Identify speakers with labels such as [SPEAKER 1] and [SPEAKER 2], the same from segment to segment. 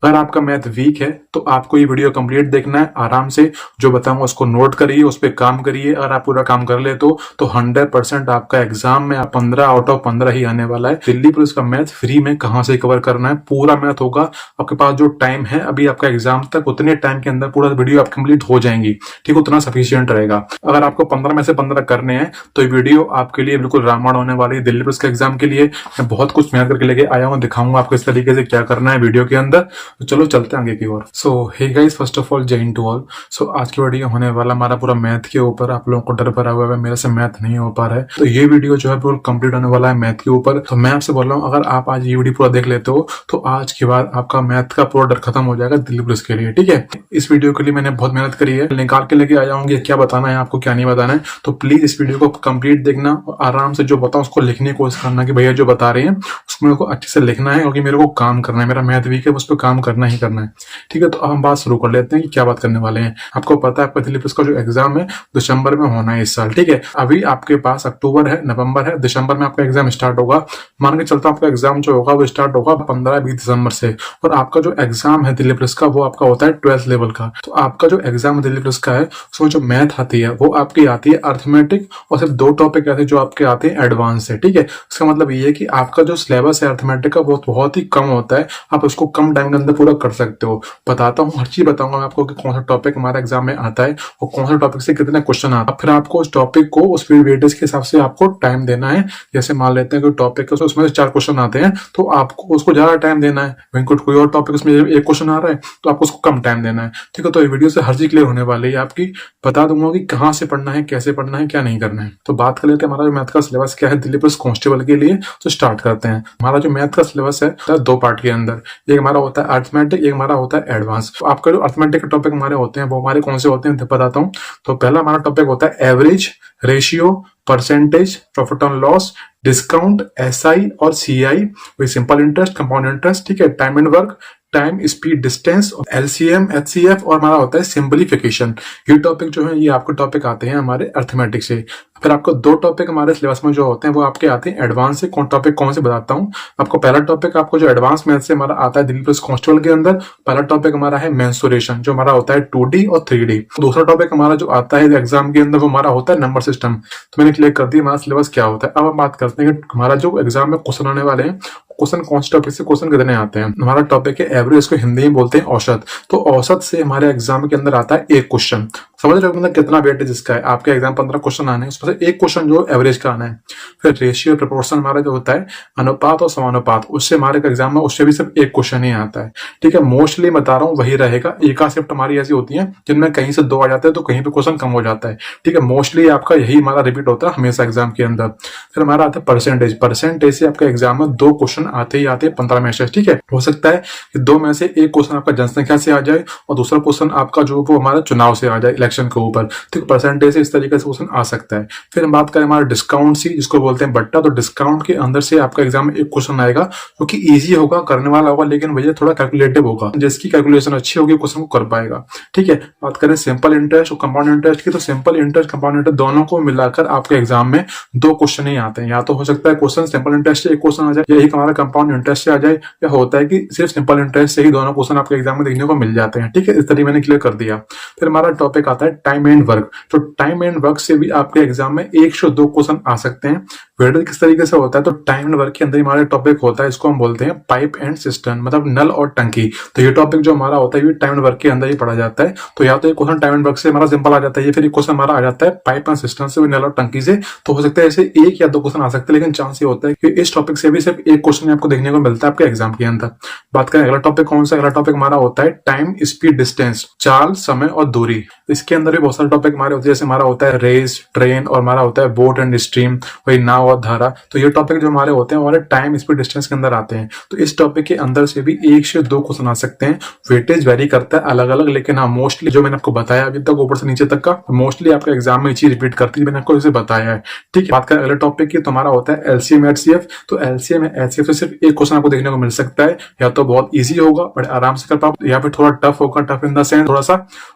[SPEAKER 1] अगर आपका math week है तो आपको ये वीडियो कंप्लीट देखना है, आराम से जो बताऊंगा उसको नोट करिए, उस पर काम करिए। अगर आप पूरा काम कर ले तो 100% आपका एग्जाम में 15 आउट ऑफ 15 ही आने वाला है। दिल्ली पुलिस का मैथ फ्री में कहाँ से कवर करना है, पूरा मैथ होगा। आपके पास जो टाइम है अभी आपका एग्जाम तक, उतने टाइम के अंदर पूरा वीडियो आप कंप्लीट हो जाएंगी, ठीक, उतना सफिशियंट रहेगा। अगर आपको 15 में से 15 करने हैं तो ये वीडियो आपके लिए बिल्कुल रामायण होने वाली है। दिल्ली पुलिस के एग्जाम के लिए मैं बहुत कुछ मेहनत करके लेके आया हूँ, दिखाऊंगा आपको इस तरीके से क्या करना है वीडियो के अंदर। तो चलो चलते हैं आगे की ओर। So hey guys, first of all Jai Hind to all. सो आज की वीडियो होने वाला हमारा पूरा मैथ के ऊपर। आप लोगों को डर भरा हुआ है मेरे से मैथ नहीं हो पा रहा है, तो ये वीडियो जो है पूरा कंप्लीट होने वाला है मैथ के ऊपर। तो मैं आपसे बोल रहा हूँ, अगर आप आज ये वीडियो पूरा देख लेते हो तो आज के बाद आपका मैथ का पूरा डर खत्म हो जाएगा दिल्ली पुलिस के लिए, ठीक है। इस वीडियो के लिए मैंने बहुत मेहनत करी है, निकाल के लेके आया हूँ क्या बताना है आपको, क्या नहीं बताना है। तो प्लीज इस वीडियो को कंप्लीट देखना और आराम से जो बताऊँ उसको लिखने की कोशिश करना कि भैया जो बता रहे हैं उसको मेरे को अच्छे से लिखना है, क्योंकि मेरे को काम करना है। मेरा मैथ वीक है, उस पर काम करना ही करना है, ठीक है। तो अब हम बात शुरू कर लेते हैं कि क्या बात करने वाले हैं। आपको पता है आपका दिल्ली पुलिस का जो एग्जाम है दिसंबर में होना है इस साल, ठीक है। अभी आपके पास अक्टूबर है, नवंबर है, दिसंबर में आपका एग्जाम स्टार्ट होगा। मान के चलता हूं आपका एग्जाम जो होगा वो स्टार्ट होगा 15-20 दिसंबर से। और आपका जो एग्जाम है दिल्ली पुलिस का वो आपका होता है 12th लेवल का। तो आपका जो एग्जाम दिल्ली पुलिस का है उसमें जो मैथ आती है वो आपकी आती है अर्थमेटिक, और सिर्फ 2 टॉपिक ऐसे जो आपके आते हैं एडवांस है, ठीक है। इसका मतलब ये है कि आपका जो सिलेबस है अर्थमेटिक का वो बहुत ही कम होता है, आप उसको कम टाइम के अंदर पूरा कर सकते हो। बताता हूँ, हर चीज बताऊंगा मैं आपको कि कौन सा टॉपिक हमारे एग्जाम में आता है और कौन सा टॉपिक से कितने क्वेश्चन आता है। फिर आपको उस टॉपिक को उस वेटेज के हिसाब से आपको टाइम देना है। जैसे मान लेते हैं कि टॉपिक है उसमें से 4 क्वेश्चन आते हैं तो आपको उसको ज्यादा टाइम देना है। वहीं कोई और टॉपिक उसमें 1 क्वेश्चन आ रहा है तो आपको उसको कम टाइम देना है, ठीक है। तो ये वीडियो से हर चीज क्लियर होने वाली है आपकी। बता दूंगा कि कहाँ से पढ़ना है, कैसे पढ़ना है, क्या नहीं करना है। तो बात कर लेते हैं हमारा जो मैथ का सिलेबस क्या है दिल्ली पुलिस कांस्टेबल के लिए। तो स्टार्ट करते हैं। हमारा जो मैथ का सिलेबस है 2 पार्ट के अंदर, एक हमारा होता है अर्थमेटिक, एक हमारा होता है एडवांस। तो आपका जो अर्थमेटिक के टॉपिक हमारे होते हैं वो हमारे कौन से होते हैं बताता हूँ। तो पहला हमारा टॉपिक होता है average, ratio, percentage, profit on loss, discount, SI और सीआई, वही सिंपल इंटरेस्ट, कंपाउंड इंटरेस्ट, ठीक है, time and work, time, speed, distance, LCM, HCF और हमारा होता है सिंपलीफिकेशन। ये टॉपिक जो है ये आपके टॉपिक आते हैं हमारे अर्थमेटिक से। फिर आपको 2 टॉपिक हमारे सिलेबस में जो होते हैं वो आपके आते हैं एडवांस से। टॉपिक कौन से बताता हूँ आपको। पहला टॉपिक आपको जो एडवांस मैथ से हमारा आता है दिल्ली पुलिस कांस्टेबल के अंदर, पहला टॉपिक हमारा है मेंसुरेशन, जो हमारा होता है 2D और 3D। दूसरा टॉपिक हमारा जो आता है एग्जाम के अंदर वो हमारा होता है नंबर सिस्टम। तो मैंने क्लियर कर दिया हमारा सिलेबस क्या होता है। अब हम बात करते हैं कि हमारा जो एग्जाम में क्वेश्चन आने वाले हैं, क्वेश्चन कौन से टॉपिक से क्वेश्चन कितने आते हैं। हमारा टॉपिक है एवरेज, इसको हिंदी में बोलते हैं औसत। तो औसत से हमारे एग्जाम के अंदर आता है 1 क्वेश्चन। समझ रहे हो मतलब कितना वेटेज इसका है। आपके एग्जाम 15 क्वेश्चन आने हैं, उसमें से 1 क्वेश्चन जो एवरेज का आना है। फिर रेशियो प्रोपोर्शन हमारा जो होता है अनुपात और समानुपात, उससे हमारे एग्जाम में उससे भी सिर्फ 1 क्वेश्चन ही आता है, ठीक है। मोस्टली बता रहा हूँ वही रहेगा। एक शिफ्ट हमारी ऐसी होती है जिनमें कहीं से 2 आ जाते हैं तो कहीं पे क्वेश्चन कम हो जाता है, ठीक है। मोस्टली आपका यही हमारा रिपीट होता है हमेशा एग्जाम के अंदर। फिर हमारा आता है परसेंटेज। परसेंटेज से आपके एग्जाम में 2 क्वेश्चन आते ही आते हैं 15 में से, ठीक है। हो सकता है कि 2 में से 1 क्वेश्चन आपका जनसंख्या से आ जाए और दूसरा क्वेश्चन आपका जो वो हमारा चुनाव से आ जाए, इलेक्शन के ऊपर, ठीक। परसेंटेज से इस तरीके से क्वेश्चन आ सकता है। फिर हम बात करें हमारा डिस्काउंट सी, जिसको बोलते हैं बट्टा। तो डिस्काउंट के अंदर से आपका एग्जाम में 1 क्वेश्चन आएगा जो कि इजी होगा, करने वाला होगा, लेकिन वजह थोड़ा कैलकुलेटिव होगा। जिसकी कैलकुलेशन अच्छी होगी क्वेश्चन को कर पाएगा, ठीक है। बात करें सिंपल इंटरेस्ट और कंपाउंड इंटरेस्ट की, तो सिंपल इंटरेस्ट, कंपाउंड इंटरेस्ट दोनों को मिलाकर आपके एग्जाम में 2 क्वेश्चन ही आते हैं। या तो हो सकता है क्वेश्चन सिंपल इंटरेस्ट से 1 क्वेश्चन आ जाए, या एक हमारा कंपाउंड इंटरेस्ट से आ जाए, या होता है कि सिर्फ सिंपल इंटरेस्ट से ही दोनों क्वेश्चन आपके एग्जाम में देखने को मिल जाते हैं, ठीक है। इस तरीके मैंने क्लियर कर दिया। फिर हमारा टॉपिक आता है टाइम एंड वर्क। तो टाइम एंड वर्क से भी आपके एग्जाम में 1 से 2 क्वेश्चन आ सकते हैं। वेटेज किस तरीके से होता है, तो टाइम एंड वर्क के अंदर हमारे टॉपिक होता है, इसको हम बोलते हैं पाइप एंड सिस्टम, मतलब नल और टंकी। तो ये टॉपिक जो हमारा होता है ये टाइम एंड वर्क के अंदर ही पढ़ा जाता है। तो या तो एक क्वेश्चन टाइम एंड वर्क से हमारा सिंपल आ जाता है, या फिर एक क्वेश्चन हमारा आ जाता है पाइप एंड सिस्टम से, नल और टंकी से। तो हो सकता है ऐसे 1 या 2 क्वेश्चन आ सकते हैं, लेकिन चांस ये होता है कि इस टॉपिक से भी सिर्फ 1 क्वेश्चन आपको देखने को मिलता है आपके एग्जाम के अंदर। बात करें अगला टॉपिक कौन सा। अगला टॉपिक हमारा होता है टाइम, स्पीड, डिस्टेंस, चाल, समय और दूरी। इसके अंदर भी बहुत सारे टॉपिक हमारे होते हैं, जैसे हमारा होता है रेस, ट्रेन, और हमारा होता है बोट एंड स्ट्रीम, वही नाव और धारा। तो ये टॉपिक जो हमारे होते हैं हमारे टाइम, स्पीड, डिस्टेंस के अंदर आते हैं। तो इस टॉपिक के अंदर से भी 1 से 2 क्वेश्चन आ सकते हैं। वेटेज वेरी करता है अलग अलग, लेकिन हाँ मोस्टली जो मैंने आपको बताया अभी तक ऊपर से नीचे तक का, मोस्टली आपका एग्जाम में चीज रिपीट करती है, मैंने आपको इसे बताया है, ठीक है। बात करें अगले टॉपिक की, तो हमारा होता है एलसीएम एचसीएफ। तो एलसीएम एचसीएफ से सिर्फ 1 क्वेश्चन आपको देखने को मिल सकता है। या तो बहुत ईजी होगा बड़े आराम से कर पाओ, या फिर थोड़ा टफ होगा, टफ इन द सेंस थोड़ा सा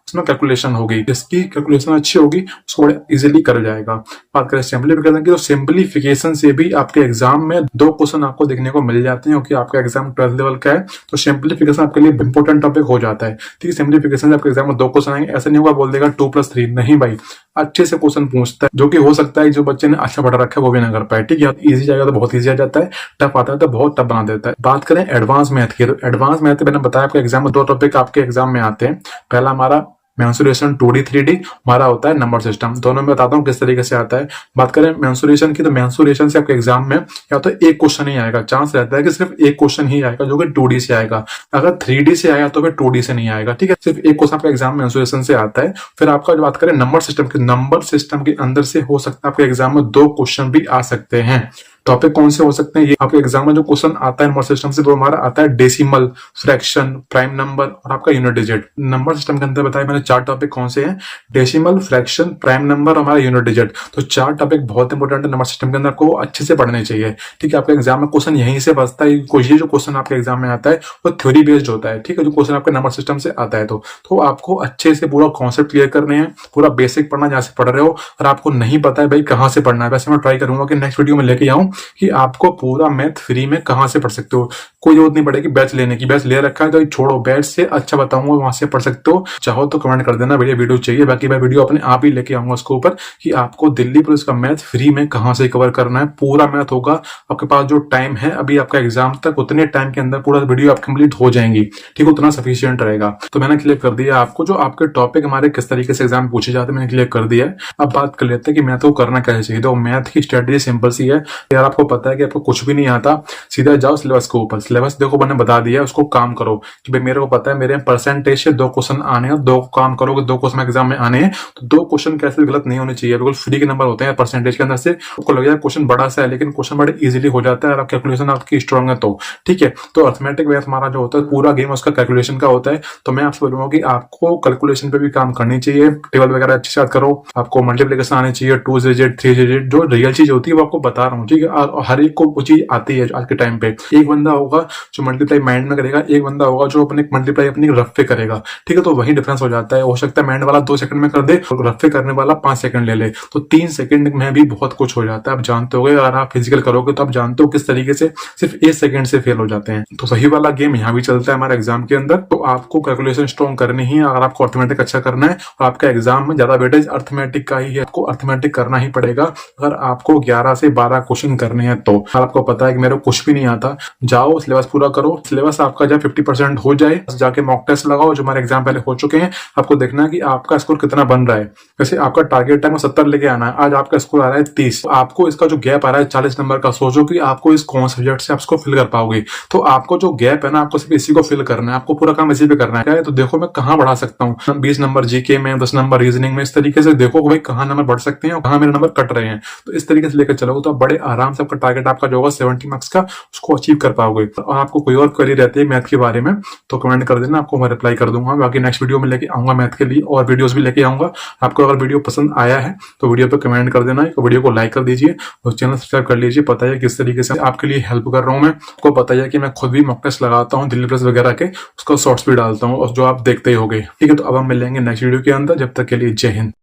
[SPEAKER 1] उसमें कैलकुलेशन होगी। भी, जिसकी कैलकुलेशन अच्छी होगी उसको बड़े इजीली कर जाएगा। बात करें सिंप्लीफिकेशन की, तो सिंप्लीफिकेशन से भी आपके एग्जाम में 2 क्वेश्चन आपको देखने को मिल जाते हैं, क्योंकि आपका एग्जाम 12th लेवल का है, तो सिंप्लीफिकेशन आपके लिए इंपॉर्टेंट टॉपिक हो जाता है। ठीक है, सिंप्लीफिकेशन से आपके एग्जाम में 2 क्वेश्चन आएंगे, ऐसा नहीं होगा बोल देगा 2+3, नहीं भाई, अच्छे से क्वेश्चन पूछता है, जो कि हो सकता है जो बच्चे ने अच्छा पढ़ा रखा है वो भी ना कर पाए। ठीक है, इजी जाएगा तो बहुत इजी आ जाता है, टफ आता है तो बहुत टफ बना देता है। बात करें एडवांस मैथ की, तो एडवांस मैथ मैंने बताया आपके एग्जाम में 2 टॉपिक आपके एग्जाम में आते हैं। पहला हमारा मेंसुरेशन 2D 3D, हमारा होता है नंबर सिस्टम। दोनों में बताता हूँ किस तरीके से आता है। बात करें मेंसुरेशन की, तो मेंसुरेशन से आपके एग्जाम में या तो एक क्वेश्चन ही आएगा, चांस रहता है कि सिर्फ एक क्वेश्चन ही आएगा जो कि 2D से आएगा। अगर 3D से आया तो फिर 2D से नहीं आएगा। ठीक है, सिर्फ एक क्वेश्चन आपका एग्जाम मेंसुरेशन से आता है। फिर आपका जो बात करें नंबर सिस्टम की, नंबर सिस्टम के अंदर से हो सकता है आपके एग्जाम में 2 क्वेश्चन भी आ सकते हैं। टॉपिक कौन से हो सकते हैं, ये आपके एग्जाम में जो क्वेश्चन आता है नंबर सिस्टम से, वो हमारा आता है डेसिमल, फ्रैक्शन, प्राइम नंबर और आपका यूनिट डिजिट। नंबर सिस्टम के अंदर बताया मैंने 4 टॉपिक कौन से हैं, डेसिमल, फ्रैक्शन, प्राइम नंबर, हमारा यूनिट डिजिट। तो 4 टॉपिक बहुत इंपॉर्टेंट है नंबर सिस्टम के अंदर, आपको अच्छे से पढ़ने चाहिए। ठीक है, आपके एग्जाम में क्वेश्चन यहीं से बचता है। ये जो क्वेश्चन आपके एग्जाम में आता है वो थ्योरी बेस्ड होता है। ठीक है, जो क्वेश्चन आपके नंबर सिस्टम से आता है, तो आपको अच्छे से पूरा कॉन्सेप्ट क्लियर करने हैं, पूरा बेसिक पढ़ना जहाँ से पढ़ रहे हो। और आपको नहीं पता है भाई कहाँ से पढ़ना है, वैसे मैं ट्राई करूंगा कि नेक्स्ट वीडियो में लेके आऊं कि आपको पूरा मैथ फ्री में कहां से पढ़ सकते हो। कोई जरूरत नहीं पड़ेगी बैच लेने की, बैच ले रखा है तो छोड़ो, बैच से अच्छा बताऊंगा वहां से पढ़ सकते हो। चाहो तो कमेंट कर देना बढ़िया वीडियो चाहिए, बाकी मैं वीडियो अपने आप ही लेके आऊंगा उसके ऊपर कि आपको दिल्ली पुलिस का मैथ फ्री में कहां से कवर करना है। पूरा मैथ होगा, आपके पास जो टाइम है अभी आपका एग्जाम तक, उतने टाइम के अंदर पूरा वीडियो आप कंप्लीट हो जाएंगी। ठीक है, उतना सफिशियंट रहेगा। तो मैंने क्लियर कर दिया आपको जो आपके टॉपिक हमारे किस तरीके से एग्जाम पूछे जाते हैं, मैंने क्लियर कर दिया है। अब बात कर लेते हैं कि मैथ को करना कैसे चाहिए। तो मैथ की स्ट्रेटेजी सिंपल सी है यार, आपको पता है कि आपको कुछ भी नहीं आता, सीधा जाओ सिलेबस के ऊपर। सिलेबस देखो मैंने बता दिया, उसको काम करो कि भाई मेरे को पता है मेरे परसेंटेज से 2 क्वेश्चन आने हैं, 2 काम करोगे, 2 क्वेश्चन एग्जाम में आने हैं, तो 2 क्वेश्चन कैसे गलत नहीं होने चाहिए, बिल्कुल फ्री के नंबर होते हैं परसेंटेज के अंदर से। आपको लग जाए क्वेश्चन बड़ा सा है, लेकिन क्वेश्चन बड़े इजीली हो जाता है, और कैलकुलेशन आपकी स्ट्रॉन्ग है तो। ठीक है, तो अर्थमेटिक मैथ हमारा जो होता है पूरा गेम उसका कैलकुलेशन का होता है। तो मैं आपसे बोलूंगा कि आपको कैलकुलेशन पे भी काम करनी चाहिए, टेबल वगैरह अच्छे से याद करो, आपको मल्टीप्लिकेशन आने चाहिए, 2 डिजिट 3 डिजिट, जो रियल चीज होती है वो आपको बता रहा हूँ। ठीक है, और हर एक को वो चीज आती है आज के टाइम पे। एक बंदा होगा जो मल्टीप्लाई माइंड में करेगा, एक बंदा होगा जो अपने मल्टीप्लाई अपनी रफ पे करेगा। ठीक है, तो वही डिफरेंस हो जाता है। हो सकता है माइंड वाला 2 सेकंड में कर दे और रफ पे करने वाला 5 सेकंड ले ले, तो 3 सेकंड में भी बहुत कुछ हो जाता है। आप जानते हो, अगर आप फिजिकल करोगे तो आप जानते हो किस तरीके से सिर्फ 1 सेकंड से फेल हो जाते हैं। तो सही वाला गेम यहाँ भी चलता है हमारे एग्जाम के अंदर। तो आपको कैलकुलेशन स्ट्रॉन्ग करनी ही है अगर आपको अर्थमेटिक अच्छा करना है, और आपका एग्जाम में ज्यादा वेटेज अर्थमेटिक का ही है, आपको अर्थमेटिक करना ही पड़ेगा अगर आपको 11 से 12 क्वेश्चन करने हैं। तो आपको पता है कि मेरे को कुछ भी नहीं आता, जाओ सिलेबस पूरा करो। सिलेबस आपका जब 50% हो जाए जाके मॉक टेस्ट लगाओ, जो हमारे एग्जाम पहले हो चुके हैं। आपको देखना है कि आपका स्कोर कितना बन रहा है। जैसे आपका टारगेट टाइम 70 लेके आना है, आज आपका स्कोर आ रहा है 30, आपको इसका जो गैप आ रहा है 40 नंबर का, सोचो कि आपको इस कौन सब्जेक्ट से आप इसको फिल कर पाओगे। तो आपको जो गैप है ना, आपको सिर्फ इसी को फिल करना है, आपको पूरा काम इसी पे करना है। तो देखो मैं कहाँ बढ़ा सकता हूँ, 20 नंबर जीके में, 10 नंबर रीजनिंग में, इस तरीके से देखो भाई कहाँ नंबर बढ़ सकते हैं और कहाँ मेरे नंबर कट रहे हैं। तो इस तरीके से लेकर चलोगे तो बड़े आराम से आपका टारगेट आपका जो होगा 70 मार्क्स का, उसको अचीव कर पाओगे। और आपको कोई और क्वेरी रहती है मैथ के बारे में तो कमेंट कर देना, आपको मैं रिप्लाई कर दूंगा। बाकी नेक्स्ट वीडियो में लेके आऊंगा मैथ के लिए, और वीडियोस भी लेके आऊंगा। आपको अगर वीडियो पसंद आया है तो वीडियो पे कमेंट कर देना, वीडियो को लाइक कर दीजिए और चैनल सब्सक्राइब कर लीजिए। पता है किस तरीके से आपके लिए हेल्प कर रहा हूँ मैं। आपको पता है कि मैं खुद भी मॉक टेस्ट लगाता हूँ दिल्ली प्रेस वगैरह के, उसका शॉर्ट्स भी डालता हूँ और जो आप देखते ही होगे। ठीक है, तो अब हम मिलेंगे नेक्स्ट वीडियो के अंदर, जब तक के लिए जय हिंद।